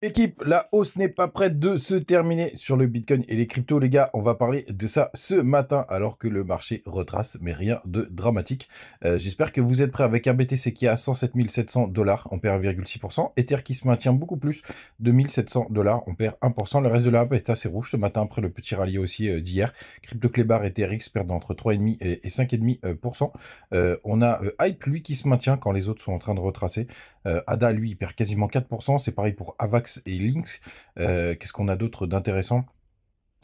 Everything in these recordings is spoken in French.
Équipe, la hausse n'est pas prête de se terminer sur le Bitcoin et les cryptos, les gars. On va parler de ça ce matin alors que le marché retrace, mais rien de dramatique. J'espère que vous êtes prêts avec un BTC qui est à 107 700 $, on perd 1,6%. Ether qui se maintient beaucoup plus de 1700 $, on perd 1%. Le reste de la map est assez rouge ce matin après le petit rallye aussi d'hier. Crypto Clébar et TRX perdent entre 3,5 et 5,5%. On a Hype, lui, qui se maintient quand les autres sont en train de retracer. ADA, lui, il perd quasiment 4%. C'est pareil pour Avax et Lynx. Qu'est-ce qu'on a d'autre d'intéressant?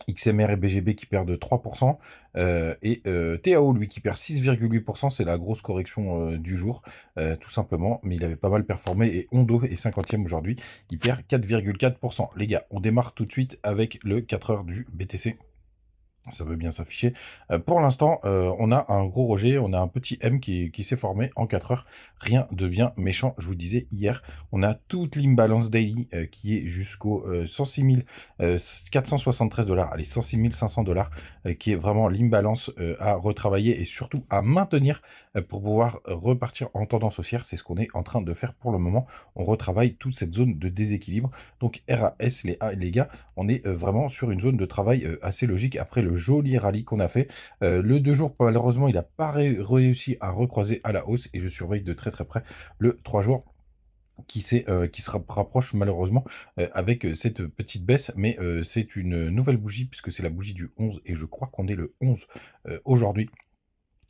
XMR et BGB qui perdent 3%. TAO, lui, qui perd 6,8%. C'est la grosse correction du jour, tout simplement. Mais il avait pas mal performé. Et Ondo est 50e aujourd'hui. Il perd 4,4%. Les gars, on démarre tout de suite avec le 4 heures du BTC. Ça veut bien s'afficher. Pour l'instant, on a un gros rejet, on a un petit M qui s'est formé en 4 heures. Rien de bien méchant, je vous disais hier. On a toute l'imbalance daily qui est jusqu'au 106 473 $, allez, 106 500 $, qui est vraiment l'imbalance à retravailler et surtout à maintenir pour pouvoir repartir en tendance haussière. C'est ce qu'on est en train de faire pour le moment. On retravaille toute cette zone de déséquilibre. Donc RAS, les gars, on est vraiment sur une zone de travail assez logique après le joli rallye qu'on a fait. Le 2 jours, malheureusement, il n'a pas réussi à recroiser à la hausse et je surveille de très très près le 3 jours qui se rapproche malheureusement avec cette petite baisse, mais c'est une nouvelle bougie puisque c'est la bougie du 11 et je crois qu'on est le 11 aujourd'hui.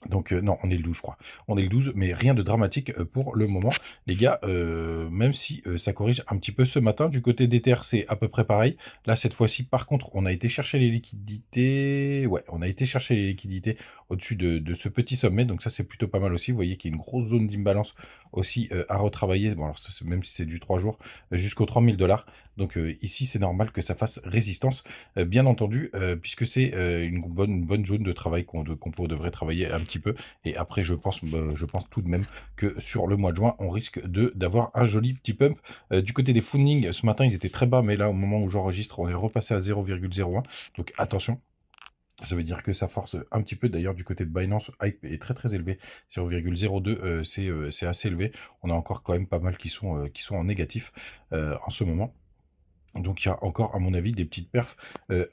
Donc non, on est le 12, je crois. On est le 12, mais rien de dramatique pour le moment. Les gars, même si ça corrige un petit peu ce matin, du côté d'Ether, c'est à peu près pareil. Là, cette fois-ci, par contre, on a été chercher les liquidités. Ouais, on a été chercher les liquidités au-dessus de ce petit sommet. Donc ça, c'est plutôt pas mal aussi. Vous voyez qu'il y a une grosse zone d'imbalance aussi à retravailler. Bon, alors ça, même si c'est du 3 jours, jusqu'aux 3000 $. Donc ici, c'est normal que ça fasse résistance, bien entendu, puisque c'est une bonne zone de travail qu'on devrait travailler un petit peu. Et après, je pense tout de même que sur le mois de juin, on risque d'avoir un joli petit pump. Du côté des fundings, ce matin, ils étaient très bas, mais là, au moment où j'enregistre, on est repassé à 0,01. Donc attention. Ça veut dire que ça force un petit peu. D'ailleurs, du côté de Binance, Hype est très très élevé. 0,02, c'est assez élevé. On a encore quand même pas mal qui sont en négatif en ce moment. Donc il y a encore, à mon avis, des petites perfs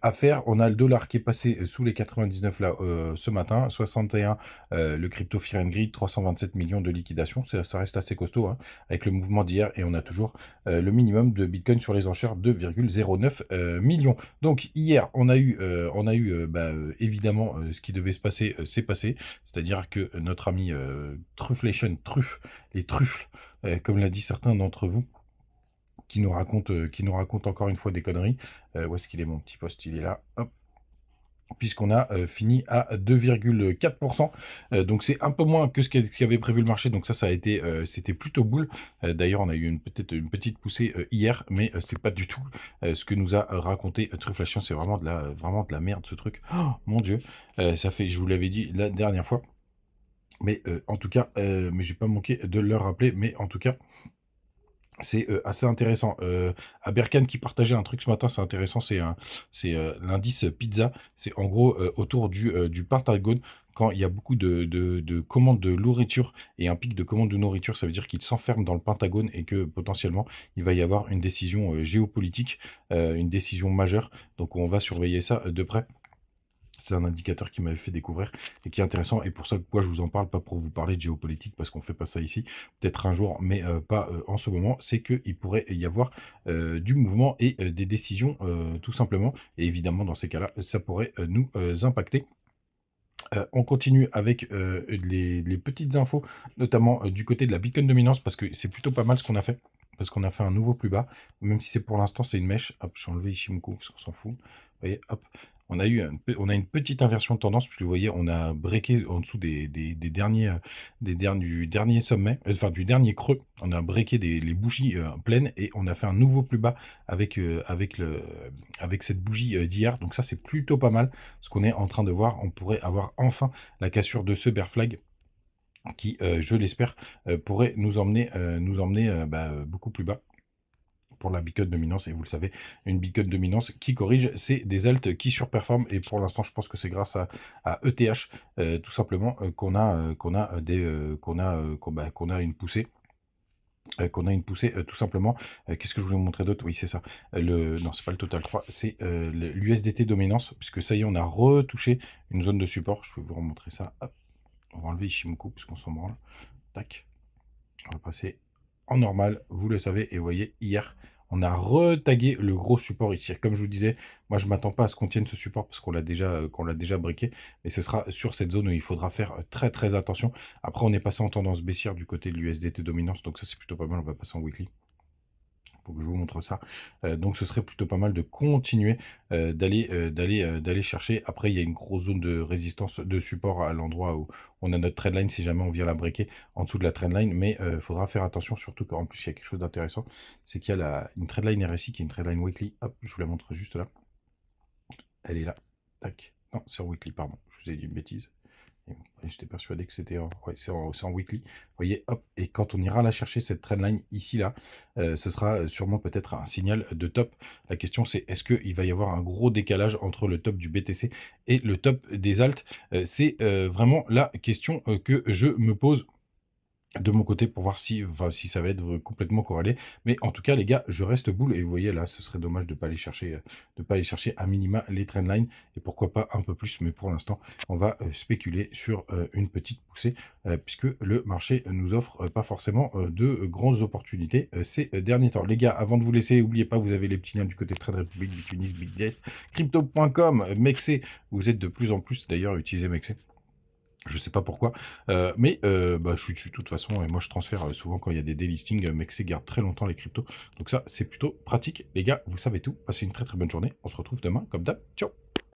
à faire. On a le dollar qui est passé sous les 99 là ce matin, 61 le crypto Fear and Greed, 327 millions de liquidation. Ça reste assez costaud hein, avec le mouvement d'hier et on a toujours le minimum de Bitcoin sur les enchères, 2,09 millions. Donc hier, on a eu évidemment ce qui devait se passer, s'est passé. C'est-à-dire que notre ami Trufflation, les truffles, comme l'a dit certains d'entre vous, qui nous raconte encore une fois des conneries. Où est-ce qu'il est mon petit poste? Il est là. Hop. Puisqu'on a fini à 2,4%. Donc c'est un peu moins que ce qu'avait prévu le marché. Donc ça a été, c'était plutôt boule. D'ailleurs, on a eu peut-être une petite poussée hier, mais c'est pas du tout ce que nous a raconté Trufflation. C'est vraiment de la merde ce truc. Oh, mon Dieu, ça fait, je vous l'avais dit la dernière fois. Mais en tout cas, mais j'ai pas manqué de le rappeler. Mais en tout cas, c'est assez intéressant. Aberkan qui partageait un truc ce matin, c'est intéressant, c'est l'indice pizza. C'est en gros autour du Pentagone, quand il y a beaucoup de commandes de nourriture et un pic de commandes de nourriture, ça veut dire qu'il s'enferme dans le Pentagone et que potentiellement il va y avoir une décision géopolitique, une décision majeure. Donc on va surveiller ça de près. C'est un indicateur qui m'avait fait découvrir et qui est intéressant. Et pour ça, pourquoi je vous en parle, pas pour vous parler de géopolitique, parce qu'on fait pas ça ici, peut-être un jour, mais pas en ce moment, c'est qu'il pourrait y avoir du mouvement et des décisions, tout simplement. Et évidemment, dans ces cas-là, ça pourrait nous impacter. On continue avec les petites infos, notamment du côté de la Bitcoin dominance, parce que c'est plutôt pas mal ce qu'on a fait. Parce qu'on a fait un nouveau plus bas, même si c'est pour l'instant, c'est une mèche. Hop, j'ai enlevé Ishimoku, parce qu'on s'en fout. Vous voyez, hop. On a une petite inversion de tendance, puisque vous voyez, on a breaké en dessous du dernier sommet, enfin du dernier creux. On a breaké les bougies pleines et on a fait un nouveau plus bas avec cette bougie d'hier. Donc ça, c'est plutôt pas mal. Ce qu'on est en train de voir, on pourrait avoir enfin la cassure de ce bear flag qui, je l'espère, pourrait nous emmener beaucoup plus bas pour la Bitcoin dominance. Et vous le savez, une Bitcoin dominance qui corrige, c'est des alts qui surperforment. Et pour l'instant, je pense que c'est grâce à ETH, tout simplement, qu'on a une poussée. qu'on a une poussée tout simplement. Qu'est-ce que je voulais vous montrer d'autre? Oui, c'est ça. Non, c'est pas le Total 3, c'est l'USDT dominance, puisque ça y est, on a retouché une zone de support. Je vais vous remontrer ça. Hop. On va enlever Ishimoku, puisqu'on s'en branle. Tac. On va passer en normal, vous le savez, et vous voyez, hier, on a retagué le gros support ici. Comme je vous disais, moi, je ne m'attends pas à ce qu'on tienne ce support parce qu'on l'a déjà briqué, mais ce sera sur cette zone où il faudra faire très, très attention. Après, on est passé en tendance baissière du côté de l'USDT dominance, donc ça, c'est plutôt pas mal. On va passer en weekly pour que je vous montre ça. Donc ce serait plutôt pas mal de continuer d'aller chercher. Après, il y a une grosse zone de résistance, de support à l'endroit où on a notre trendline si jamais on vient la breaker en dessous de la trendline. Mais il faudra faire attention, surtout qu'en plus, il y a quelque chose d'intéressant. C'est qu'il y a une trendline RSI qui est une trendline weekly. Hop, je vous la montre juste là. Elle est là. Tac. Non, c'est en weekly, pardon. Je vous ai dit une bêtise. J'étais persuadé que c'était ouais, c'est en weekly. Vous voyez, hop, et quand on ira la chercher, cette trendline ici, là, ce sera sûrement peut-être un signal de top. La question, c'est est-ce qu'il va y avoir un gros décalage entre le top du BTC et le top des alts? C'est vraiment la question que je me pose de mon côté pour voir si, enfin, si ça va être complètement corrélé. Mais en tout cas, les gars, je reste boule. Et vous voyez, là, ce serait dommage de ne pas aller chercher, à minima les trendlines. Et pourquoi pas un peu plus. Mais pour l'instant, on va spéculer sur une petite poussée, puisque le marché nous offre pas forcément de grandes opportunités ces derniers temps. Les gars, avant de vous laisser, n'oubliez pas, vous avez les petits liens du côté Trade Republic, Bitfinex, BitGet, Crypto.com, Mexé. Vous êtes de plus en plus, d'ailleurs, utilisez Mexé. Je sais pas pourquoi, mais bah, je suis dessus de toute façon, et moi je transfère souvent quand il y a des délistings, Mexé garde très longtemps les cryptos. Donc ça, c'est plutôt pratique. Les gars, vous savez tout. Passez une très très bonne journée. On se retrouve demain, comme d'hab. Ciao!